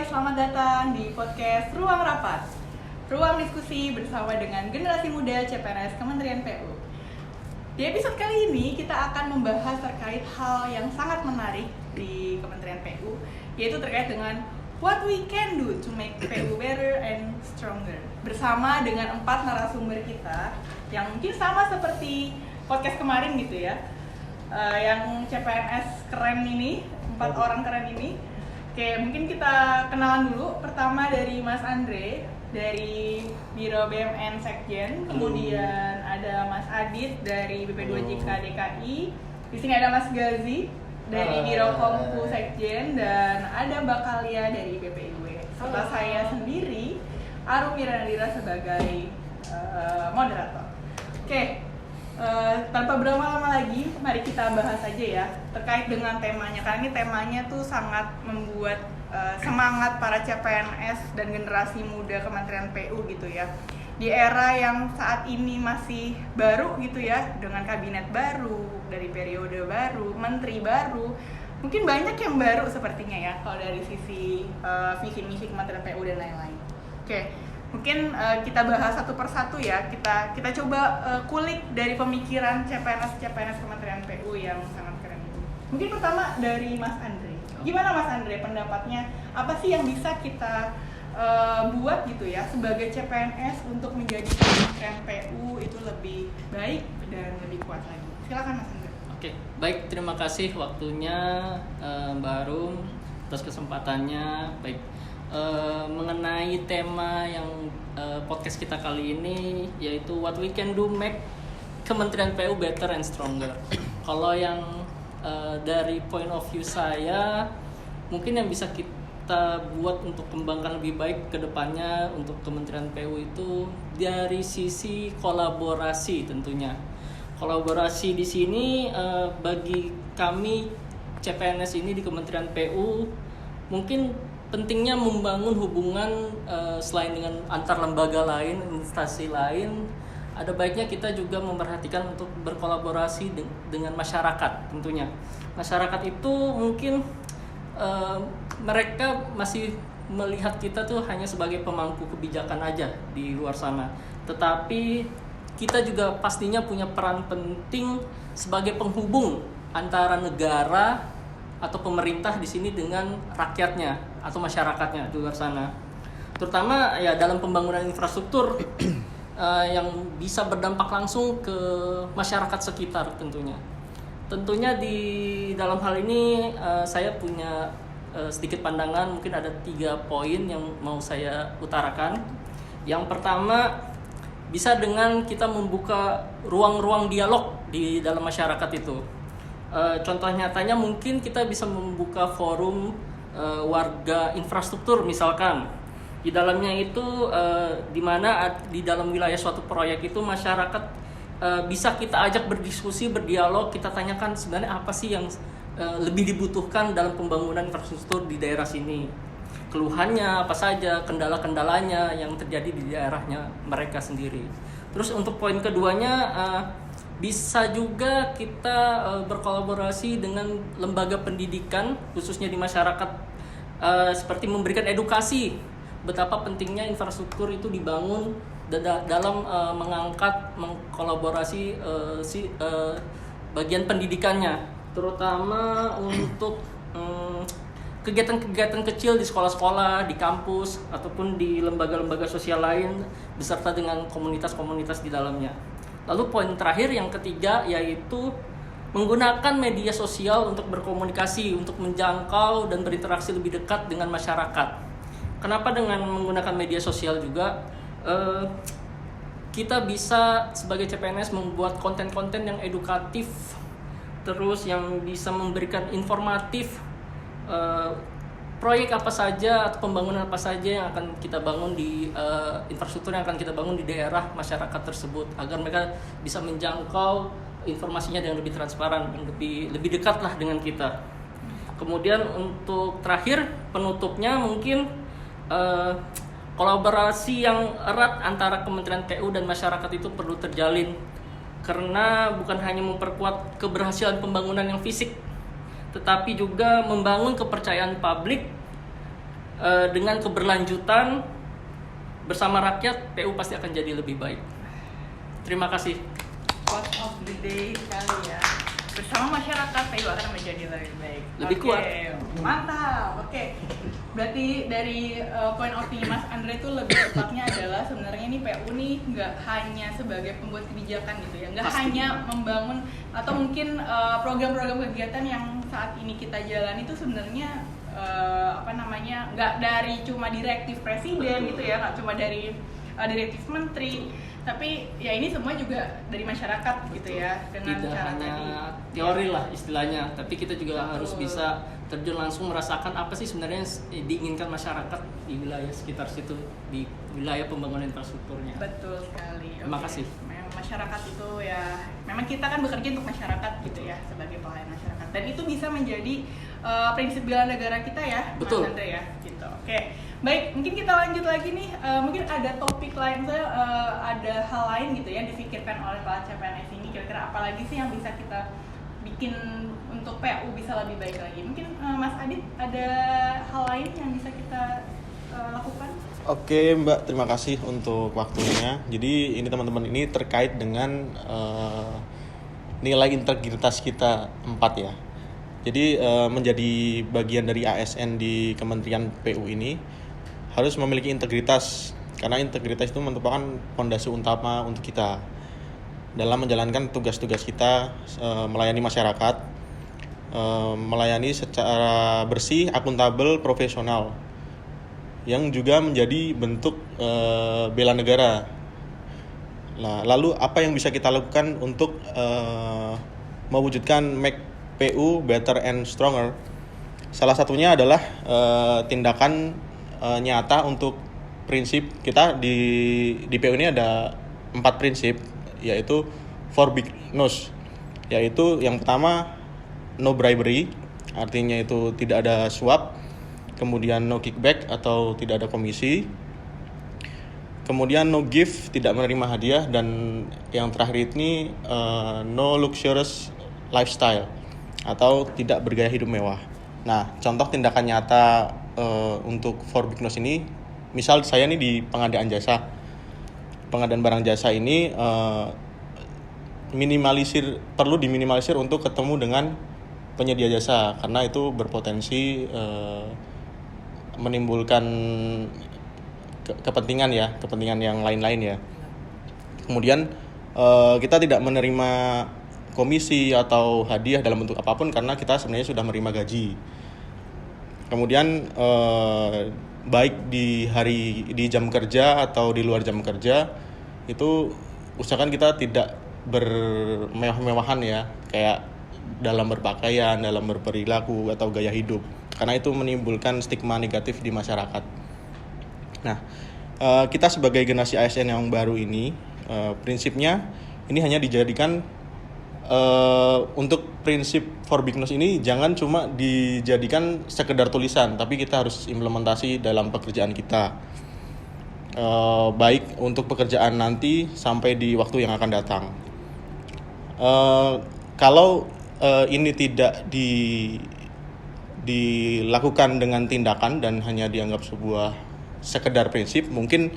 selamat datang di podcast Ruang Rapat. Ruang diskusi bersama dengan generasi muda CPNS Kementerian PU. Di episode kali ini kita akan membahas terkait hal yang sangat menarik di Kementerian PU, yaitu terkait dengan what we can do to make PU better and stronger. Bersama dengan 4 narasumber kita yang mungkin sama seperti podcast kemarin gitu ya. Yang CPNS keren ini, 4 orang keren ini. Oke, mungkin kita kenalan dulu. Pertama dari Mas Andre dari Biro BMN Sekjen, kemudian ada Mas Adit dari BP2JK DKI. Di sini ada Mas Gazi dari Biro Kompu Sekjen dan ada Mbak Kalia dari BPIW. Serta saya sendiri, Arum Miranandira sebagai moderator. Oke. Tanpa berlama-lama lagi, mari kita bahas aja ya terkait dengan temanya. Karena ini temanya tuh sangat membuat semangat para CPNS dan generasi muda Kementerian PU gitu ya. Di era yang saat ini masih baru gitu ya, dengan kabinet baru, dari periode baru, menteri baru, mungkin banyak yang baru sepertinya ya kalau dari sisi visi misi Kementerian PU dan lain-lain. Oke. Mungkin kita bahas satu persatu ya, kita coba kulik dari pemikiran CPNS Kementerian PU yang sangat keren itu. Mungkin pertama dari Mas Andre. Gimana Mas Andre pendapatnya? Apa sih yang bisa kita buat gitu ya sebagai CPNS untuk menjadi Kementerian PU itu lebih baik dan lebih kuat lagi? Silakan Mas Andre. Oke, baik, terima kasih waktunya Mbak Arum atas kesempatannya. Baik. Mengenai tema yang podcast kita kali ini, yaitu what we can do make Kementerian PU better and stronger. Kalau yang dari point of view saya, mungkin yang bisa kita buat untuk kembangkan lebih baik ke depannya untuk Kementerian PU itu dari sisi kolaborasi tentunya. Kolaborasi di sini bagi kami CPNS ini di Kementerian PU mungkin pentingnya membangun hubungan selain dengan antar lembaga lain, instansi lain, ada baiknya kita juga memperhatikan untuk berkolaborasi dengan masyarakat tentunya. Masyarakat itu mungkin mereka masih melihat kita tuh hanya sebagai pemangku kebijakan aja di luar sana. Tetapi kita juga pastinya punya peran penting sebagai penghubung antara negara atau pemerintah di sini dengan rakyatnya atau masyarakatnya di luar sana, terutama ya dalam pembangunan infrastruktur yang bisa berdampak langsung ke masyarakat sekitar tentunya di dalam hal ini saya punya sedikit pandangan. Mungkin ada 3 poin yang mau saya utarakan. Yang pertama, bisa dengan kita membuka ruang-ruang dialog di dalam masyarakat itu. Contoh nyatanya mungkin kita bisa membuka forum warga infrastruktur misalkan. Di dalamnya itu di mana di dalam wilayah suatu proyek itu masyarakat bisa kita ajak berdiskusi, berdialog, kita tanyakan sebenarnya apa sih yang lebih dibutuhkan dalam pembangunan infrastruktur di daerah sini. Keluhannya apa saja, kendala-kendalanya yang terjadi di daerahnya mereka sendiri. Terus untuk poin keduanya, bisa juga kita berkolaborasi dengan lembaga pendidikan khususnya di masyarakat, seperti memberikan edukasi betapa pentingnya infrastruktur itu dibangun dalam mengkolaborasi bagian pendidikannya, terutama untuk kegiatan-kegiatan kecil di sekolah-sekolah, di kampus ataupun di lembaga-lembaga sosial lain beserta dengan komunitas-komunitas di dalamnya. Lalu poin terakhir yang ketiga yaitu menggunakan media sosial untuk berkomunikasi, untuk menjangkau dan berinteraksi lebih dekat dengan masyarakat. Kenapa dengan menggunakan media sosial juga? Kita bisa sebagai CPNS membuat konten-konten yang edukatif, terus yang bisa memberikan informatif, proyek apa saja atau pembangunan apa saja yang akan kita bangun di infrastruktur yang akan kita bangun di daerah masyarakat tersebut, agar mereka bisa menjangkau informasinya dengan lebih transparan, lebih dekat lah dengan kita. Kemudian untuk terakhir penutupnya mungkin kolaborasi yang erat antara Kementerian PU dan masyarakat itu perlu terjalin, karena bukan hanya memperkuat keberhasilan pembangunan yang fisik, tetapi juga membangun kepercayaan publik dengan keberlanjutan bersama rakyat, PU pasti akan jadi lebih baik. Terima kasih. Quote of the day kali ya. Bersama masyarakat PU akan menjadi lebih baik. Lebih kuat. Mantap. Oke. Berarti dari point of view Mas Andre itu lebih tepatnya adalah sebenarnya nih PU nih nggak hanya sebagai pembuat kebijakan gitu ya, nggak hanya membangun atau mungkin program-program kegiatan yang saat ini kita jalani itu sebenarnya nggak dari cuma direktif presiden gitu ya, nggak cuma dari direktif menteri, tapi ya ini semua juga dari masyarakat gitu ya, dengan Tidak cara hanya tadi teori lah istilahnya, tapi kita juga Betul. harus bisa terjun langsung merasakan apa sih sebenarnya diinginkan masyarakat di wilayah sekitar situ, di wilayah pembangunan infrastrukturnya. Betul sekali. Terima Oke. kasih. Memang masyarakat itu ya, memang kita kan bekerja untuk masyarakat gitu ya, sebagai pelayan masyarakat. Dan itu bisa menjadi prinsip bela negara kita ya, Betul. Mas Andre ya, gitu. Oke, baik. Mungkin kita lanjut lagi nih. Mungkin ada topik lain, ada hal lain gitu ya difikirkan oleh para CPNS ini. Kira-kira apa lagi sih yang bisa kita bikin untuk PU bisa lebih baik lagi? Mungkin Mas Adit ada hal lain yang bisa kita lakukan? Oke Mbak, terima kasih untuk waktunya. Jadi ini teman-teman ini terkait dengan nilai integritas kita 4 ya. Jadi menjadi bagian dari ASN di Kementerian PU ini harus memiliki integritas, karena integritas itu merupakan fondasi utama untuk kita dalam menjalankan tugas-tugas kita, melayani masyarakat, melayani secara bersih, akuntabel, profesional, yang juga menjadi bentuk bela negara. Nah, lalu apa yang bisa kita lakukan untuk mewujudkan Make PU Better and Stronger? Salah satunya adalah tindakan nyata untuk prinsip kita di PU ini ada 4 prinsip, yaitu for big nose, yaitu yang pertama no bribery, artinya itu tidak ada suap. Kemudian no kickback atau tidak ada komisi. Kemudian no gift, tidak menerima hadiah. Dan yang terakhir ini no luxurious lifestyle atau tidak bergaya hidup mewah. Nah, contoh tindakan nyata untuk for big nose ini, misal saya nih di pengadaan jasa. Pengadaan barang jasa ini perlu diminimalisir untuk ketemu dengan penyedia jasa, karena itu berpotensi menimbulkan kepentingan yang lain-lain ya. Kemudian kita tidak menerima komisi atau hadiah dalam bentuk apapun karena kita sebenarnya sudah menerima gaji. Kemudian baik di jam kerja atau di luar jam kerja itu usahakan kita tidak bermewah-mewahan ya, kayak dalam berpakaian, dalam berperilaku atau gaya hidup, karena itu menimbulkan stigma negatif di masyarakat. Nah, kita sebagai generasi ASN yang baru ini, prinsipnya ini hanya dijadikan untuk prinsip for big nose ini jangan cuma dijadikan sekedar tulisan, tapi kita harus implementasi dalam pekerjaan kita, baik untuk pekerjaan nanti sampai di waktu yang akan datang. Kalau ini tidak dilakukan dengan tindakan dan hanya dianggap sebuah sekedar prinsip, mungkin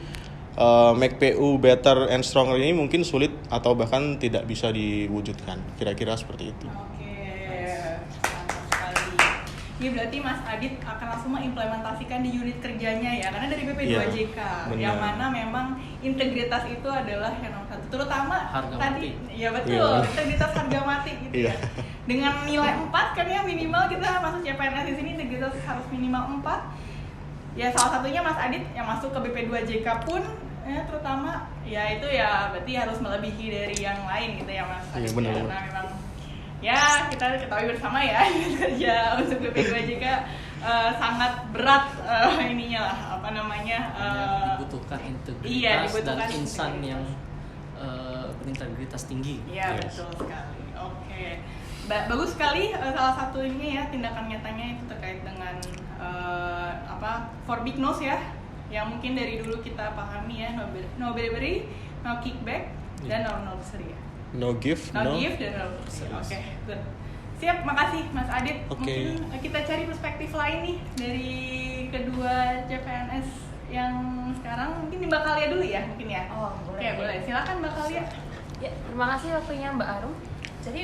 Make PU Better and Stronger ini mungkin sulit atau bahkan tidak bisa diwujudkan. Kira-kira seperti itu. Oke, mantap sekali. Ini berarti Mas Adit akan langsung mengimplementasikan di unit kerjanya ya, karena dari BP2JK, yang mana memang integritas itu adalah yang nomor 1, terutama Harga tadi mati. ya betul, integritas harga mati gitu ya. Dengan nilai 4 kan ya, minimal kita masuk CPNS di sini integritas harus minimal 4. Ya salah satunya Mas Adit yang masuk ke BP2JK pun terutama ya itu ya berarti harus melebihi dari yang lain gitu ya Mas Adit. Iya, benar. Karena memang ya kita ketahui bersama ya kerja untuk BP2JK sangat berat ininya lah, apa namanya, dibutuhkan integritas, iya, dibutuhkan dan insan integritas yang berintegritas tinggi. Iya, Yes. betul sekali. Oke. Bagus sekali, salah satu ini ya tindakan nyatanya itu terkait dengan for big nose ya, yang mungkin dari dulu kita pahami ya, no bribery, no kickback, dan no luxury ya. No gift, No no. give dan no luxury. Oke, good. Siap, makasih Mas Adit. Oke. Mungkin kita cari perspektif lain nih dari kedua CPNS yang sekarang. Mungkin di Mbak Kalia dulu ya, mungkin ya. Oh, boleh. Oke, boleh. Silakan Mbak Kalia. Ya, terima kasih waktunya Mbak Arum. Jadi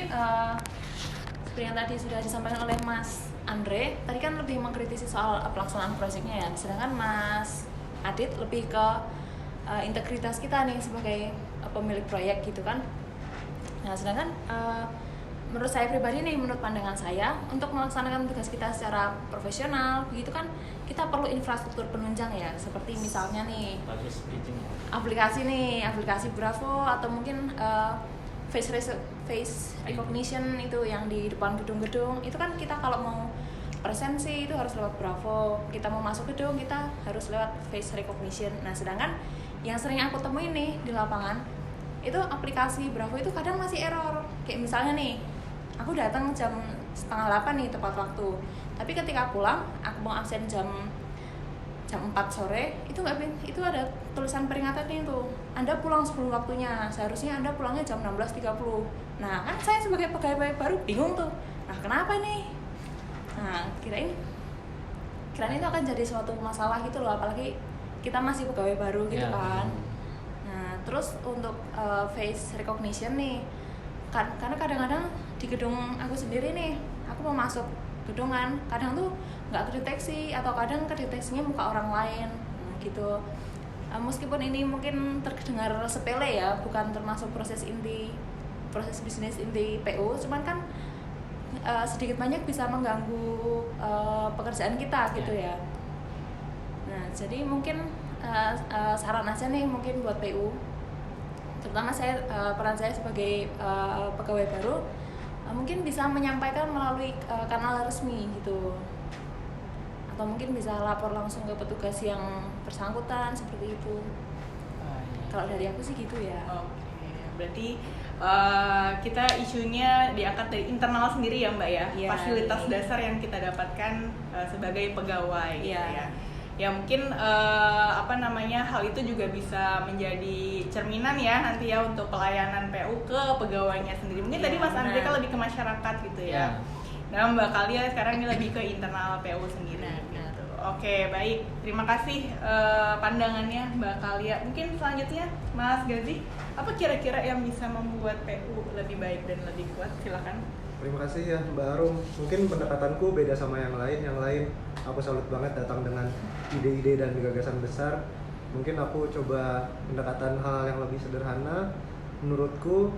seperti yang tadi sudah disampaikan oleh Mas Andre, tadi kan lebih mengkritisi soal pelaksanaan proyeknya ya. Sedangkan Mas Adit lebih ke integritas kita nih sebagai pemilik proyek gitu kan. Nah, sedangkan menurut saya pribadi nih, menurut pandangan saya, untuk melaksanakan tugas kita secara profesional, begitu kan kita perlu infrastruktur penunjang ya, seperti misalnya nih Bagus bridging-nya. aplikasi Bravo atau mungkin face recognition itu yang di depan gedung-gedung. Itu kan kita kalau mau presensi itu harus lewat Bravo, kita mau masuk gedung kita harus lewat face recognition. Nah, sedangkan yang sering aku temuin nih di lapangan itu aplikasi Bravo itu kadang masih error. Kayak misalnya nih, aku datang jam 7:30 nih tepat waktu, tapi ketika pulang aku mau absen jam 4 sore, itu itu ada tulisan peringatannya itu, Anda pulang sebelum waktunya, seharusnya Anda pulangnya jam 16:30. Nah, kan saya sebagai pegawai baru bingung tuh, nah kenapa nih? Nah, kirain itu akan jadi suatu masalah gitu loh, apalagi kita masih pegawai baru gitu kan. Nah, terus untuk face recognition nih, karena kadang-kadang di gedung aku sendiri nih, aku mau masuk gedung kan, kadang tuh nggak kedeteksi atau kadang kedeteksinya muka orang lain, nah, gitu. Meskipun ini mungkin terdengar sepele ya, bukan termasuk proses bisnis inti PU, cuman kan sedikit banyak bisa mengganggu pekerjaan kita gitu ya. Nah, jadi mungkin saran aja nih mungkin buat PU, terutama peran saya sebagai pegawai baru, mungkin bisa menyampaikan melalui kanal resmi gitu, atau mungkin bisa lapor langsung ke petugas yang bersangkutan seperti itu. Kalau dari aku sih gitu ya. Oke, berarti kita isunya diangkat dari internal sendiri ya Mbak ya, Iya, fasilitas iya. dasar yang kita dapatkan sebagai pegawai gitu Iya. ya. Ya mungkin hal itu juga bisa menjadi cerminan ya nanti ya untuk pelayanan PU ke pegawainya sendiri. Mungkin Iya, tadi Mas Andre benar. kan lebih ke masyarakat gitu ya. Ya. Nah Mbak Kalia sekarang ini lebih ke internal PU sendiri. Benar. Gitu. Oke, baik. Terima kasih pandangannya Mbak Kalia. Mungkin selanjutnya Mas Gazi, apa kira-kira yang bisa membuat PU lebih baik dan lebih kuat? Silakan. Terima kasih ya Mbak Arum. Mungkin pendekatanku beda sama yang lain. Yang lain aku salut banget datang dengan ide-ide dan gagasan besar. Mungkin aku coba pendekatan hal yang lebih sederhana. Menurutku,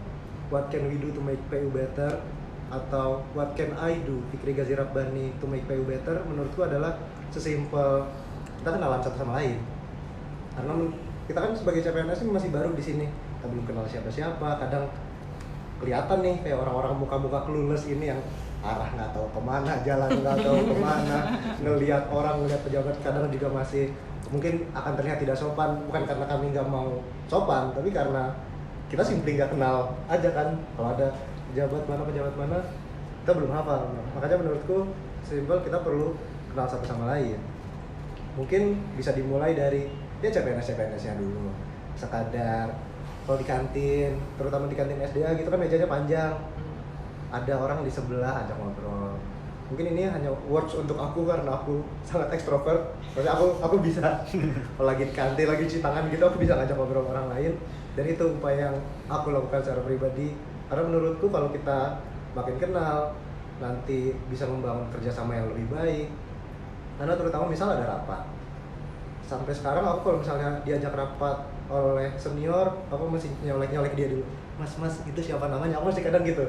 what can we do to make PU better? Atau what can I do, Fikri Gazi Rabbani, to make PU better? Menurutku adalah sesimpel kita kenalan satu sama lain. Karena kita kan sebagai CPNS ini masih baru di sini. Kita belum kenal siapa-siapa. Kadang kelihatan nih kayak orang-orang muka-muka clueless ini yang arah nggak tahu kemana, jalan nggak tahu kemana, ngelihat pejabat kadang juga masih mungkin akan terlihat tidak sopan, bukan karena kami nggak mau sopan, tapi karena kita simply nggak kenal aja kan. Kalau ada pejabat mana kita belum hafal. Makanya menurutku simpel kita perlu kenal satu sama lain. Mungkin bisa dimulai dari ya CPNS-nya dulu, sekadar kalau di kantin, terutama di kantin SDA gitu kan mejanya panjang, ada orang di sebelah ajak ngobrol. Mungkin ini hanya words untuk aku karena aku sangat ekstrovert, tapi aku bisa kalau lagi di kantin, lagi cuci tangan gitu, aku bisa ngajak ngobrol orang lain. Dan itu upaya yang aku lakukan secara pribadi, karena menurutku kalau kita makin kenal nanti bisa membangun kerjasama yang lebih baik. Karena terutama misal ada rapat, sampai sekarang aku kalau misalnya diajak rapat oleh senior, aku masih nyolek dia dulu. Mas itu siapa namanya? Aku masih kadang gitu.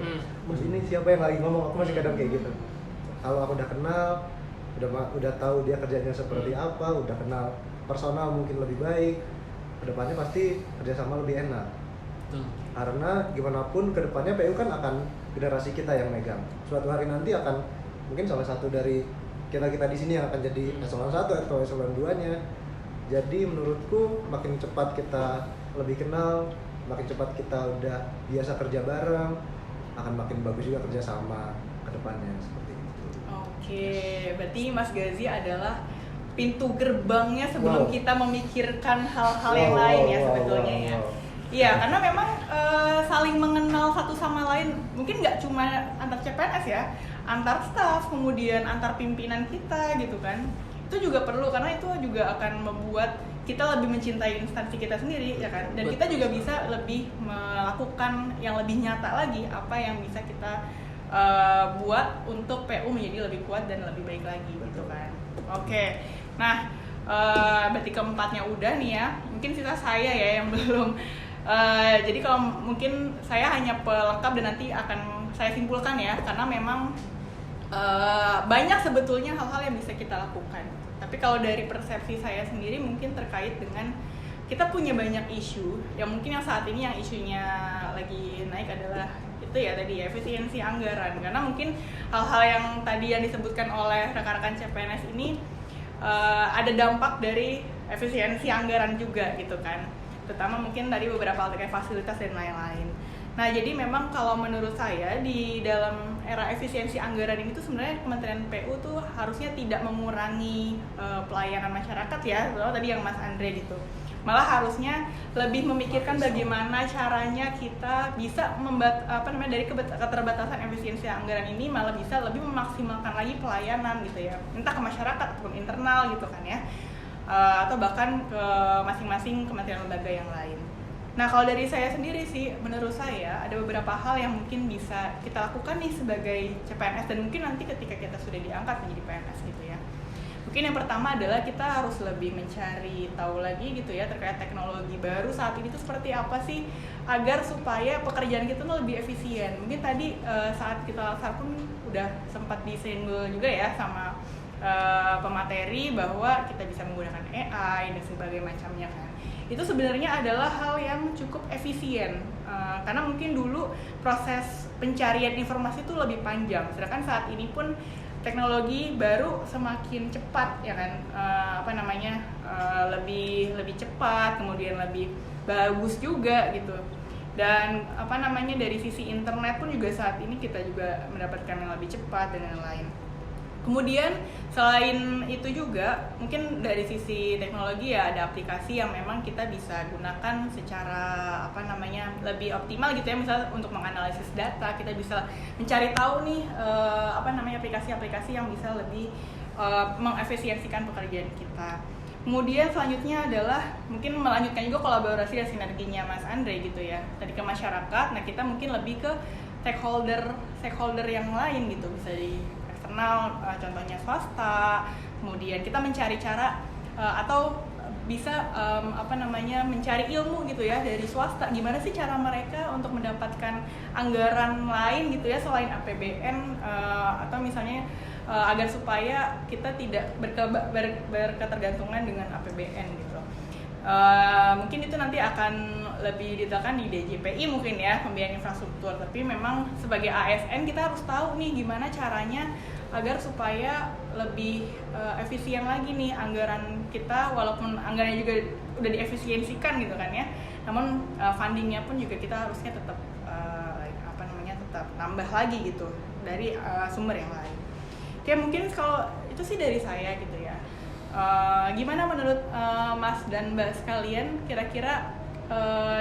Mas ini siapa yang lagi ngomong? Aku masih kadang kayak gitu. Kalau aku udah kenal, udah tahu dia kerjanya seperti apa, udah kenal personal mungkin lebih baik, kedepannya pasti kerjasama lebih enak. Karena gimana pun kedepannya PU kan akan generasi kita yang megang. Suatu hari nanti akan mungkin salah satu dari kita di sini yang akan jadi eselon 1 atau eselon 2-nya. Jadi menurutku makin cepat kita lebih kenal, makin cepat kita udah biasa kerja bareng, akan makin bagus juga kerjasama ke depannya seperti itu. Oke, berarti Mas Gazi adalah pintu gerbangnya sebelum kita memikirkan hal-hal yang lain ya sebetulnya ya. Iya, karena memang saling mengenal satu sama lain. Mungkin nggak cuma antar CPNS ya, antar staf, kemudian antar pimpinan kita gitu kan. Itu juga perlu karena itu juga akan membuat kita lebih mencintai instansi kita sendiri ya kan. Dan kita juga bisa lebih melakukan yang lebih nyata lagi apa yang bisa kita buat untuk PU menjadi lebih kuat dan lebih baik lagi gitu kan. Oke. Nah, berarti keempatnya udah nih ya. Mungkin sisa saya ya yang belum. Jadi kalau mungkin saya hanya pelengkap dan nanti akan saya simpulkan ya, karena memang banyak sebetulnya hal-hal yang bisa kita lakukan. Tapi kalau dari persepsi saya sendiri mungkin terkait dengan kita punya banyak isu yang mungkin yang saat ini yang isunya lagi naik adalah itu ya tadi ya, efisiensi anggaran. Karena mungkin hal-hal yang tadi yang disebutkan oleh rekan-rekan CPNS ini ada dampak dari efisiensi anggaran juga gitu kan, terutama mungkin dari beberapa hal terkait fasilitas dan lain-lain. Nah jadi memang kalau menurut saya di dalam era efisiensi anggaran ini tuh sebenarnya Kementerian PU tuh harusnya tidak mengurangi pelayanan masyarakat ya, terutama tadi yang Mas Andre gitu. Malah harusnya lebih memikirkan bagaimana caranya kita bisa dari keterbatasan efisiensi anggaran ini malah bisa lebih memaksimalkan lagi pelayanan gitu ya, entah ke masyarakat ataupun internal gitu kan ya, atau bahkan ke masing-masing kementerian lembaga yang lain. Nah kalau dari saya sendiri sih, menurut saya ada beberapa hal yang mungkin bisa kita lakukan nih sebagai CPNS dan mungkin nanti ketika kita sudah diangkat menjadi PNS gitu ya. Mungkin yang pertama adalah kita harus lebih mencari tahu lagi gitu ya terkait teknologi baru saat ini tuh seperti apa sih agar supaya pekerjaan kita tuh lebih efisien. Mungkin tadi saat kita laksar pun udah sempat disinggung juga ya sama pemateri bahwa kita bisa menggunakan AI dan sebagainya macamnya kan. Itu sebenarnya adalah hal yang cukup efisien karena mungkin dulu proses pencarian informasi itu lebih panjang, sedangkan saat ini pun teknologi baru semakin cepat ya kan, lebih cepat, kemudian lebih bagus juga gitu. Dan dari sisi internet pun juga saat ini kita juga mendapatkan yang lebih cepat dan lain-lain. Kemudian selain itu juga mungkin dari sisi teknologi ya ada aplikasi yang memang kita bisa gunakan secara lebih optimal gitu ya, misalnya untuk menganalisis data kita bisa mencari tahu nih aplikasi-aplikasi yang bisa lebih mengefisiensikan pekerjaan kita. Kemudian selanjutnya adalah mungkin melanjutkan juga kolaborasi dan sinerginya Mas Andre gitu ya. Tadi ke masyarakat, nah kita mungkin lebih ke stakeholder yang lain gitu, bisa di eksternal, contohnya swasta. Kemudian kita mencari cara atau bisa mencari ilmu gitu ya dari swasta, gimana sih cara mereka untuk mendapatkan anggaran lain gitu ya selain APBN, atau misalnya agar supaya kita tidak berketergantungan dengan APBN gitu. Mungkin itu nanti akan lebih detailkan di DJPI mungkin ya, pembiayaan infrastruktur. Tapi memang sebagai ASN kita harus tahu nih gimana caranya agar supaya lebih efisien lagi nih anggaran kita, walaupun anggarannya juga udah diefisiensikan gitu kan ya. Namun fundingnya pun juga kita harusnya tetap tetap nambah lagi gitu dari sumber yang lain. Oke, mungkin kalau itu sih dari saya gitu ya. Gimana menurut Mas dan Mbak sekalian, kira-kira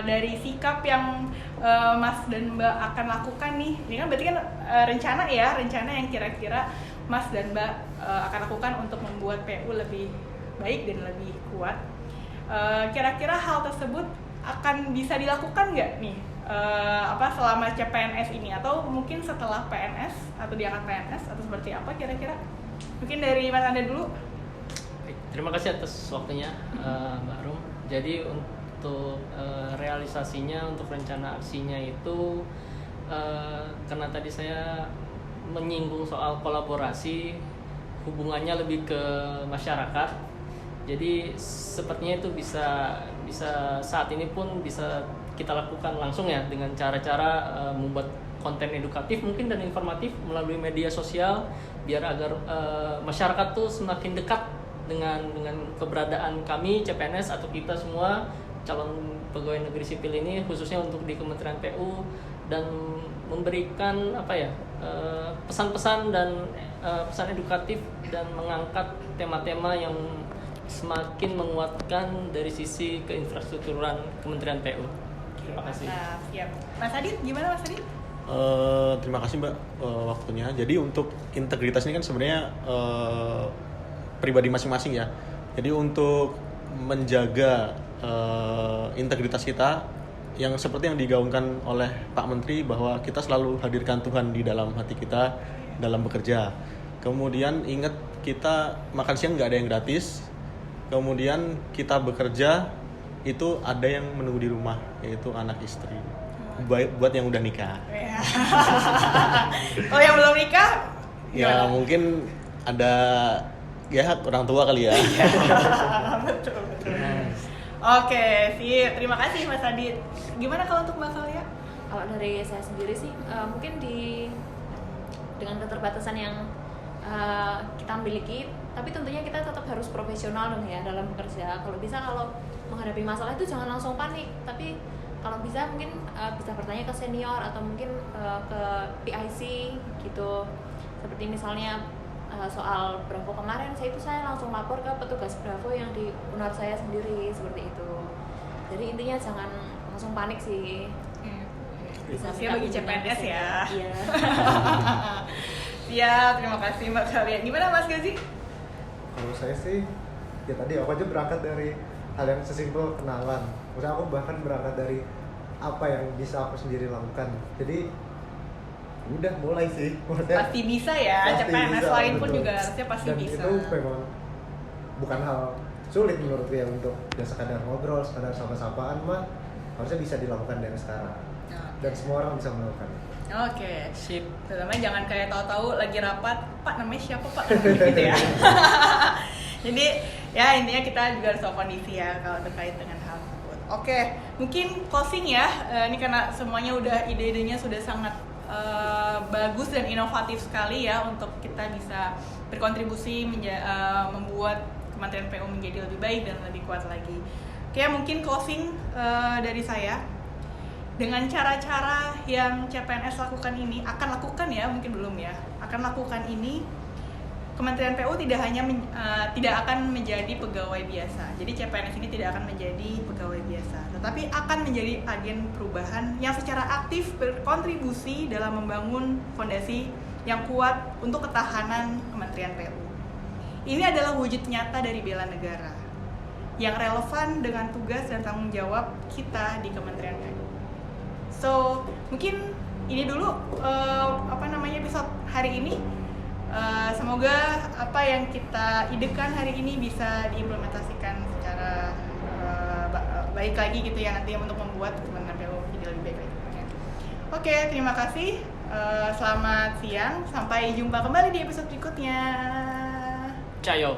dari sikap yang Mas dan Mbak akan lakukan nih, ini kan berarti kan rencana yang kira-kira Mas dan Mbak akan lakukan untuk membuat PU lebih baik dan lebih kuat. Kira-kira hal tersebut akan bisa dilakukan nggak nih selama CPNS ini, atau mungkin setelah PNS atau diangkat PNS, atau seperti apa kira-kira? Mungkin dari Mas Andre dulu. Terima kasih atas waktunya Mbak Rum. Jadi untuk realisasinya, untuk rencana aksinya itu karena tadi saya menyinggung soal kolaborasi, hubungannya lebih ke masyarakat. Jadi sepertinya itu bisa saat ini pun bisa kita lakukan langsung ya, dengan cara-cara membuat konten edukatif mungkin dan informatif melalui media sosial, biar agar masyarakat tuh semakin dekat dengan keberadaan kami CPNS atau kita semua calon pegawai negeri sipil ini, khususnya untuk di Kementerian PU, dan memberikan pesan-pesan dan pesan edukatif dan mengangkat tema-tema yang semakin menguatkan dari sisi keinfrastrukturan Kementerian PU. Terima kasih. Mantap, siap. Mas Adit, gimana Mas Adit? Terima kasih Mbak waktunya. Jadi untuk integritas ini kan sebenarnya pribadi masing-masing ya. Jadi untuk menjaga integritas kita yang seperti yang digaungkan oleh Pak Menteri bahwa kita selalu hadirkan Tuhan di dalam hati kita dalam bekerja. Kemudian ingat kita makan siang nggak ada yang gratis. Kemudian kita bekerja itu ada yang menunggu di rumah yaitu anak istri. Buat yang udah nikah. Oh yang belum nikah? Ya Gimana? mungkin ada ya orang tua kali ya. Betul. Oke, sip. Terima kasih Mas Adit. Gimana kalau untuk Mbak Kalia? Kalau dari saya sendiri sih mungkin dengan keterbatasan yang kita miliki, tapi tentunya kita tetap harus profesional dong ya dalam bekerja. Kalau menghadapi masalah itu jangan langsung panik, tapi kalau bisa mungkin bisa bertanya ke senior atau mungkin ke PIC gitu. Seperti misalnya soal Bravo kemarin, saya langsung lapor ke petugas Bravo yang di UNAR saya sendiri, seperti itu. Jadi intinya jangan langsung panik sih. Bisa Khususnya bagi minta bimbingan CPNS ke ya. senior. Iya. Siap, terima kasih Mbak Kalia. Gimana Mas Gazi? Kalau saya sih, ya tadi aku aja berangkat dari hal yang sesimpel kenalan. Maksudnya aku bahkan berangkat dari apa yang bisa aku sendiri lakukan. Jadi udah mulai sih. Maksudnya, Pasti bisa ya, pasti CPNS bisa, lain pun betul. juga harusnya pasti Dan bisa. itu memang bukan hal sulit menurutku ya, untuk ya sekadar ngobrol, sekadar sapa-sapaan mah harusnya bisa dilakukan dari sekarang. Dan semua orang bisa melakukan. Oke. Sip. Terutama jangan kayak tahu-tahu lagi rapat, Pak namanya siapa Pak? Gitu ya. Jadi ya intinya kita juga harus tahu kondisi ya kalau terkait dengan hal tersebut. Oke, mungkin closing ya. Ini karena semuanya udah ide-idenya sudah sangat bagus dan inovatif sekali ya untuk kita bisa berkontribusi membuat Kementerian PU menjadi lebih baik dan lebih kuat lagi. Oke, mungkin closing dari saya. Dengan cara-cara yang CPNS lakukan ini, akan lakukan ya, mungkin belum ya, akan lakukan ini, Kementerian PU tidak akan menjadi pegawai biasa. Jadi CPNS ini tidak akan menjadi pegawai biasa, tetapi akan menjadi agen perubahan yang secara aktif berkontribusi dalam membangun fondasi yang kuat untuk ketahanan Kementerian PU. Ini adalah wujud nyata dari bela negara yang relevan dengan tugas dan tanggung jawab kita di Kementerian PU. So, mungkin ini dulu episode hari ini. Semoga apa yang kita idekan hari ini bisa diimplementasikan secara baik lagi gitu ya nanti untuk membuat Kementerian PU jadi lebih baik lagi. Oke, terima kasih. Selamat siang. Sampai jumpa kembali di episode berikutnya. Cayo.